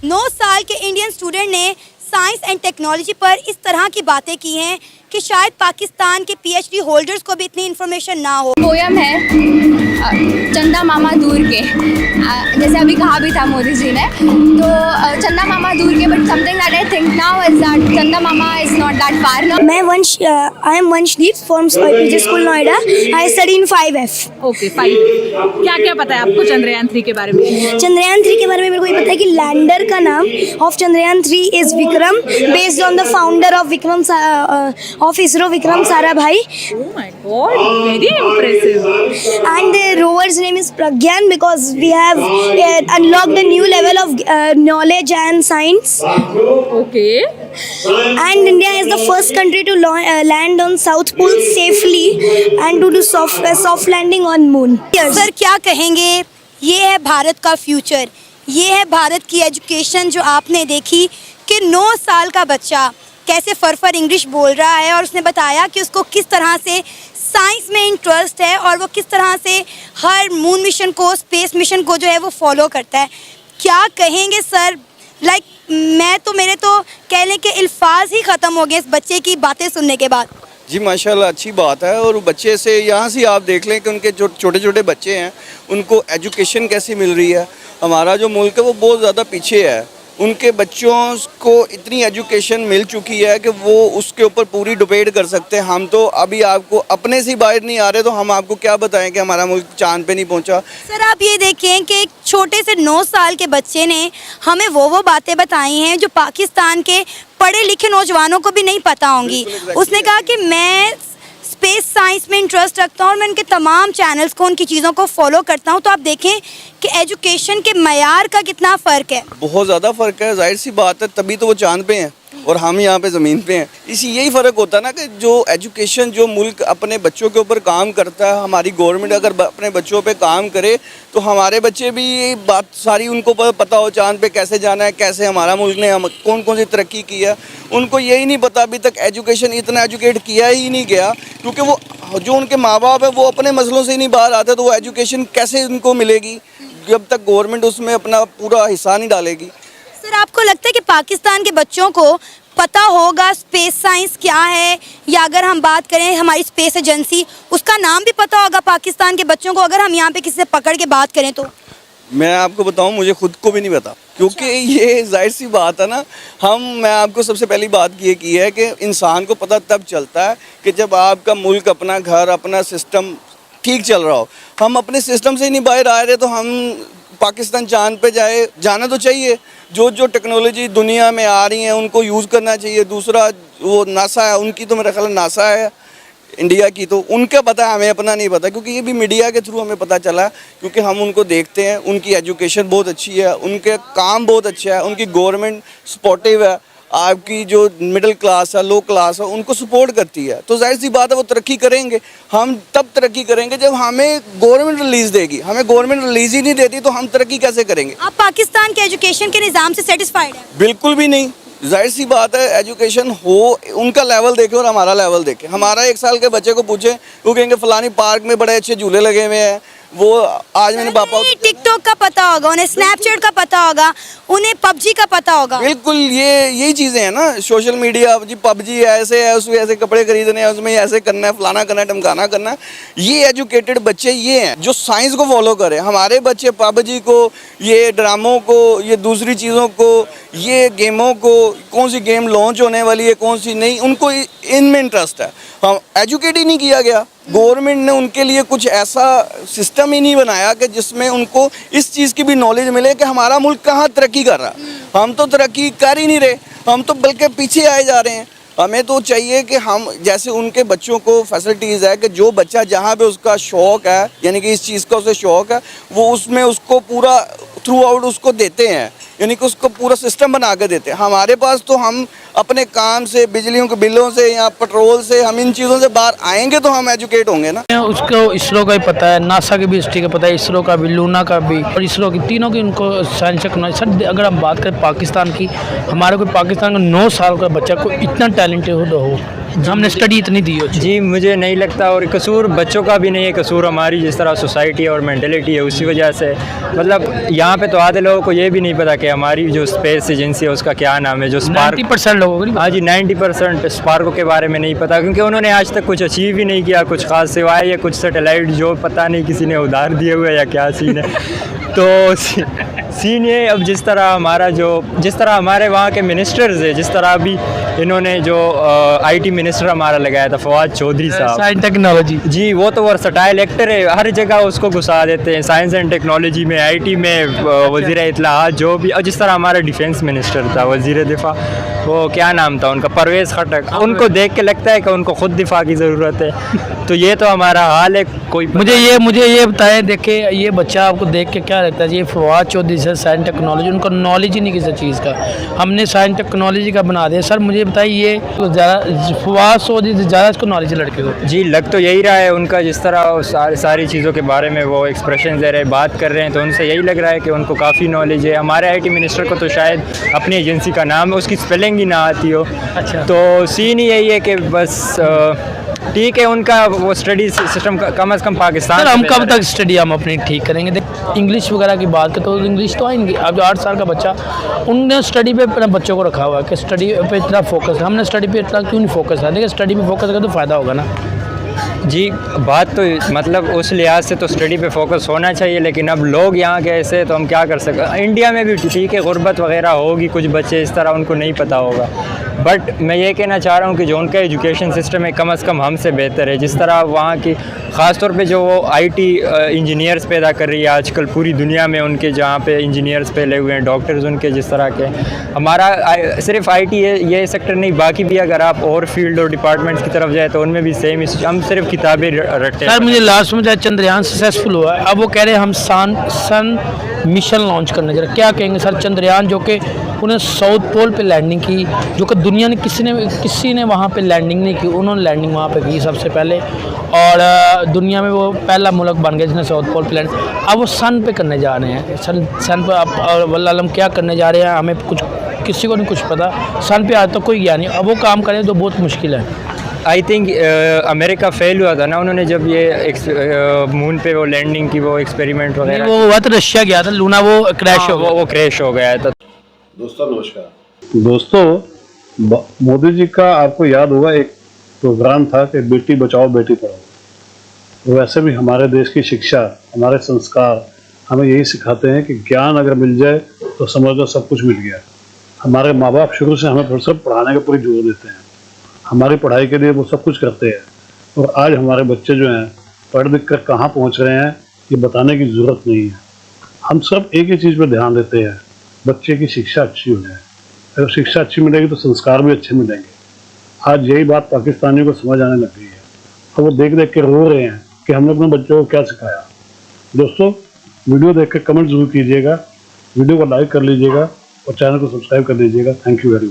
9 साल के Indian student ने साइंस एंड टेक्नोलॉजी पर इस तरह की बातें की हैं कि शायद पाकिस्तान के पीएचडी होल्डर्स को भी इतनी इन्फॉर्मेशन ना हो। पोयम है चंदा मामा दूर के, जैसे अभी कहा भी था मोदी जी ने, तो चंदा मामा दूर के, but something that I think now is that चंदा मामा is not that far now. I am Vanshdeep from PG School Noida. I study in 5F. Okay 5। क्या क्या पता है आपको चंद्रयान 3 के बारे में? चंद्रयान 3 के बारे में मेरे को ये पता है कि लैंडर का नाम of Chandrayaan 3 is Vikram, based on the founder of Vikram of ISRO, Vikram Sarabhai. Oh my God, very impressive. And the rover's name is Pragyan because we have unlocked a new level of knowledge and science. Okay, And India is the first country to land on South Pole safely and to do soft landing on moon. Sir क्या कहेंगे, ये है भारत का future, ये है भारत की education जो आपने देखी कि 9 साल का बच्चा कैसे फरफर इंग्लिश बोल रहा है और उसने बताया कि उसको किस तरह से साइंस में इंटरेस्ट है और वो किस तरह से हर मून मिशन को, स्पेस मिशन को जो है वो फॉलो करता है। क्या कहेंगे सर, मेरे तो कह लें कि अल्फाज ही ख़त्म हो गए इस बच्चे की बातें सुनने के बाद। जी माशाल्लाह, अच्छी बात है। और बच्चे से यहाँ से आप देख लें कि उनके जो छोटे छोटे बच्चे हैं उनको एजुकेशन कैसी मिल रही है। हमारा जो मुल्क है वो बहुत ज़्यादा पीछे है, उनके बच्चों को इतनी एजुकेशन मिल चुकी है कि वो उसके ऊपर पूरी डिबेट कर सकते हैं। हम तो अभी आपको अपने से बाहर नहीं आ रहे, तो हम आपको क्या बताएं कि हमारा मुल्क चांद पे नहीं पहुंचा। सर आप ये देखें कि एक छोटे से 9 साल के बच्चे ने हमें वो बातें बताई हैं जो पाकिस्तान के पढ़े लिखे नौजवानों को भी नहीं पता होंगी। उसने कहा कि मैं स्पेस साइंस में इंटरेस्ट रखता हूँ और मैं उनके तमाम चैनल्स को, उनकी चीज़ों को फॉलो करता हूँ। तो आप देखें कि एजुकेशन के मयार का कितना फ़र्क है। बहुत ज़्यादा फ़र्क है, जाहिर सी बात है, तभी तो वो चांद पे हैं और हम यहाँ पे ज़मीन पे हैं। यही फ़र्क होता है ना कि जो एजुकेशन, जो मुल्क अपने बच्चों के ऊपर काम करता है, हमारी गवर्नमेंट अगर अपने बच्चों पे काम करे तो हमारे बच्चे भी ये बात सारी उनको पता हो, चांद पे कैसे जाना है, कैसे हमारा मुल्क ने कौन कौन सी तरक्की की है। उनको यही नहीं पता, अभी तक एजुकेशन इतना एजुकेट किया ही नहीं गया, क्योंकि वो जो उनके माँ बाप है वो अपने मसलों से ही नहीं बाहर आते, तो वो एजुकेशन कैसे उनको मिलेगी जब तक गवर्नमेंट उसमें अपना पूरा हिस्सा नहीं डालेगी। सर आपको लगता है कि पाकिस्तान के बच्चों को पता होगा स्पेस साइंस क्या है, या अगर हम बात करें हमारी स्पेस एजेंसी, उसका नाम भी पता होगा पाकिस्तान के बच्चों को, अगर हम यहाँ पे किसी से पकड़ के बात करें तो? मैं आपको बताऊं, मुझे खुद को भी नहीं पता, क्योंकि ये जाहिर सी बात है ना। मैं आपको सबसे पहली बात ये की है कि इंसान को पता तब चलता है कि जब आपका मुल्क, अपना घर, अपना सिस्टम ठीक चल रहा हो। हम अपने सिस्टम से ही नहीं बाहर आ रहे, तो हम पाकिस्तान चांद पे जाना तो चाहिए। जो टेक्नोलॉजी दुनिया में आ रही है उनको यूज़ करना चाहिए। दूसरा वो नासा है, उनकी तो मेरा ख्याल नासा है इंडिया की, तो उनका पता है, हमें अपना नहीं पता, क्योंकि ये भी मीडिया के थ्रू हमें पता चला है, क्योंकि हम उनको देखते हैं। उनकी एजुकेशन बहुत अच्छी है, उनके काम बहुत अच्छा है, उनकी गवर्नमेंट सपोर्टिव है, आपकी जो मिडिल क्लास है, लो क्लास है, उनको सपोर्ट करती है। तो जाहिर सी बात है वो तरक्की करेंगे। हम तब तरक्की करेंगे जब हमें गवर्नमेंट रिलीज़ देगी। हमें गवर्नमेंट रिलीज़ ही नहीं देती तो हम तरक्की कैसे करेंगे? आप पाकिस्तान के एजुकेशन के निज़ाम से सेटिस्फाइड हैं? बिल्कुल भी नहीं। जाहिर सी बात है, एजुकेशन हो, उनका लेवल देखें और हमारा लेवल देखें। हमारा 1 साल के बच्चे को पूछे, वो कहेंगे फलानी पार्क में बड़े अच्छे झूले लगे हुए हैं। वो आज मैंने पापा, टिकटॉक का पता होगा उन्हें, स्नैपचैट का पता होगा उन्हें, पबजी का पता होगा। बिल्कुल, यही चीज़ें हैं ना, सोशल मीडिया। जी पबजी ऐसे है, उसमें ऐसे कपड़े खरीदने हैं, उसमें ऐसे करना है, फलाना करना है, ढमकाना करना है। ये एजुकेटेड बच्चे ये हैं जो साइंस को फॉलो करें। हमारे बच्चे पबजी को, ये ड्रामों को, ये दूसरी चीज़ों को, ये गेमों को, कौन सी गेम लॉन्च होने वाली है, कौन सी नहीं, उनको इनमें इंटरेस्ट है। हम एजुकेट ही नहीं किया गया। गवर्नमेंट ने उनके लिए कुछ ऐसा सिस्टम ही नहीं बनाया कि जिसमें उनको इस चीज़ की भी नॉलेज मिले कि हमारा मुल्क कहाँ तरक्की कर रहा है। हम तो तरक्की कर ही नहीं रहे, हम तो बल्कि पीछे आए जा रहे हैं। हमें तो चाहिए कि हम जैसे उनके बच्चों को फैसिलिटीज़ है कि जो बच्चा जहाँ पे उसका शौक़ है, यानी कि इस चीज़ का उसे शौक़ है, वो उसमें उसको पूरा थ्रू आउट उसको देते हैं, यानी कि उसको पूरा सिस्टम बना के देते हैं। हमारे पास तो हम अपने काम से, बिजलियों के बिलों से या पेट्रोल से, हम इन चीज़ों से बाहर आएंगे तो हम एजुकेट होंगे ना। उसको इसरो का ही पता है, नासा की भी हिस्ट्री का पता है, इसरो का भी, लूना का भी, और इसरो की, तीनों की उनको साइंस टेक्नोलॉजी। सर अगर हम बात करें पाकिस्तान की, हमारे कोई पाकिस्तान का 9 साल का बच्चा को इतना टैलेंटेड हो हमने स्टडी इतनी दी हो। जी मुझे नहीं लगता, और कसूर बच्चों का भी नहीं है, कसूर हमारी जिस तरह सोसाइटी और मेंटलिटी है उसी वजह से। मतलब यहाँ पे तो आधे लोगों को ये भी नहीं पता कि हमारी जो स्पेस एजेंसी है उसका क्या नाम है, जो स्पार्क 90% लोगों को। हाँ जी 90% स्पार्को के बारे में नहीं पता, क्योंकि उन्होंने आज तक कुछ अचीव ही नहीं किया कुछ खास, सिवाय ये कुछ सैटेलाइट जो पता नहीं किसी ने उधार दिए हुए या क्या सीन है। तो सीन ये, अब जिस तरह हमारे वहाँ के मिनिस्टर्स है, जिस तरह अभी इन्होंने जो आईटी मिनिस्टर हमारा लगाया था फवाद चौधरी साहब, साइंस टेक्नोलॉजी, जी वो तो वर्सटाइल एक्टर है, हर जगह उसको घुसा देते हैं, साइंस एंड टेक्नोलॉजी में, आईटी में, वज़ीर इत्तलाआत जो भी। और जिस तरह हमारा डिफेंस मिनिस्टर था, वज़ीर दिफा, वो क्या नाम था उनका, परवेज़ खटक, उनको देख के लगता है कि उनको खुद दिफा की ज़रूरत है। तो ये तो हमारा हाल है। कोई मुझे ये बताएं, देखिए ये बच्चा आपको देख के क्या लगता है? ये Fawad Chaudhry sir science technology, उनको नॉलेज ही नहीं किसी चीज़ का, हमने साइंस टेक्नोलॉजी का बना दिया। सर मुझे बताइए, ये ज़्यादा फवाद चौधरी से ज़्यादा इसको नॉलेज है लड़के को? जी लग तो यही रहा है उनका, जिस तरह सारी चीज़ों के बारे में वो एक्सप्रेशन दे रहे हैं, बात कर रहे हैं, तो उनसे यही लग रहा है कि उनको काफ़ी नॉलेज है। हमारे आईटी मिनिस्टर को तो शायद अपनी एजेंसी का नाम उसकी स्पेलिंग ही ना आती हो। अच्छा। तो सीन ही यही है कि बस ठीक है, उनका वो स्टडी सिस्टम कम से कम पाकिस्तान। सर हम कब तक स्टडी हम अपनी ठीक करेंगे? देख इंग्लिश वगैरह की बात करें तो इंग्लिश तो आएंगी। अब जो 8 साल का बच्चा, उनने स्टडी पे अपने बच्चों को रखा हुआ है कि स्टडी पे इतना फोकस है, हमने स्टडी पे इतना क्यों नहीं फोकस है? देखिए स्टडी पे फोकस करें तो फ़ायदा होगा ना। जी बात तो मतलब उस लिहाज से तो स्टडी पे फोकस होना चाहिए, लेकिन अब लोग यहाँ के ऐसे, तो हम क्या कर सकते हैं। इंडिया में भी ठीक है, गुर्बत वगैरह होगी, कुछ बच्चे इस तरह उनको नहीं पता होगा, बट मैं ये कहना चाह रहा हूँ कि जो उनका एजुकेशन सिस्टम है कम से कम हमसे बेहतर है। जिस तरह वहाँ की ख़ास तौर पे जो वो आईटी इंजीनियर्स पैदा कर रही है आजकल पूरी दुनिया में, उनके जहाँ पे इंजीनियर्स फैले हुए हैं, डॉक्टर्स उनके जिस तरह के। हमारा सिर्फ आईटी ये सेक्टर नहीं, बाकी भी अगर आप और फील्ड और डिपार्टमेंट्स की तरफ जाए तो उनमें भी सेम, हम सिर्फ किताबें रटते हैं। सर मुझे लास्ट में चंद्रयान सक्सेसफुल हुआ है, अब वो कह रहे हैं हम सन मिशन लॉन्च करने जा रहे हैं, क्या कहेंगे सर? चंद्रयान जो कि उन्हें साउथ पोल पे लैंडिंग की, जो कि दुनिया ने किसी ने वहाँ पे लैंडिंग नहीं की, उन्होंने लैंडिंग वहाँ पे की सबसे पहले, और दुनिया में वो पहला मुल्क बन गया जिसने साउथ पोल पे लैंड। अब वो सन पे करने जा रहे हैं, सन पे अब वल्लाह क्या करने जा रहे हैं हमें कुछ किसी को नहीं कुछ पता। सन पे आज तक कोई गया नहीं, अब वो काम करें तो बहुत मुश्किल है। आई थिंक अमेरिका फेल हुआ था ना उन्होंने जब ये मून पे वो लैंडिंग की, वो एक्सपेरिमेंट वगैरह। वो हुआ तो रशिया गया था, लूना वो क्रैश हो गया, वो क्रैश हो गया था। दोस्तों नमस्कार। दोस्तों मोदी जी का आपको याद होगा एक प्रोग्राम था कि बेटी बचाओ बेटी पढ़ाओ। वैसे भी हमारे देश की शिक्षा, हमारे संस्कार हमें यही सिखाते हैं कि ज्ञान अगर मिल जाए तो समझ लो सब कुछ मिल गया। हमारे माँ बाप शुरू से हमें सब पढ़ाने का पूरी जोर देते हैं, हमारी पढ़ाई के लिए वो सब कुछ करते हैं, और आज हमारे बच्चे जो हैं पढ़ लिख कर कहाँ पहुँच रहे हैं ये बताने की ज़रूरत नहीं है। हम सब एक ही चीज़ पर ध्यान देते हैं, बच्चे की शिक्षा अच्छी हो जाए। अगर शिक्षा अच्छी मिलेगी तो संस्कार भी अच्छे मिलेंगे। आज यही बात पाकिस्तानियों को समझ आने लग गई है, और वो देख देख के रो रहे हैं कि हमने अपने बच्चों को क्या सिखाया। दोस्तों वीडियो देख कर कमेंट जरूर कीजिएगा, वीडियो को लाइक कर लीजिएगा और चैनल को सब्सक्राइब कर लीजिएगा। Thank you very much.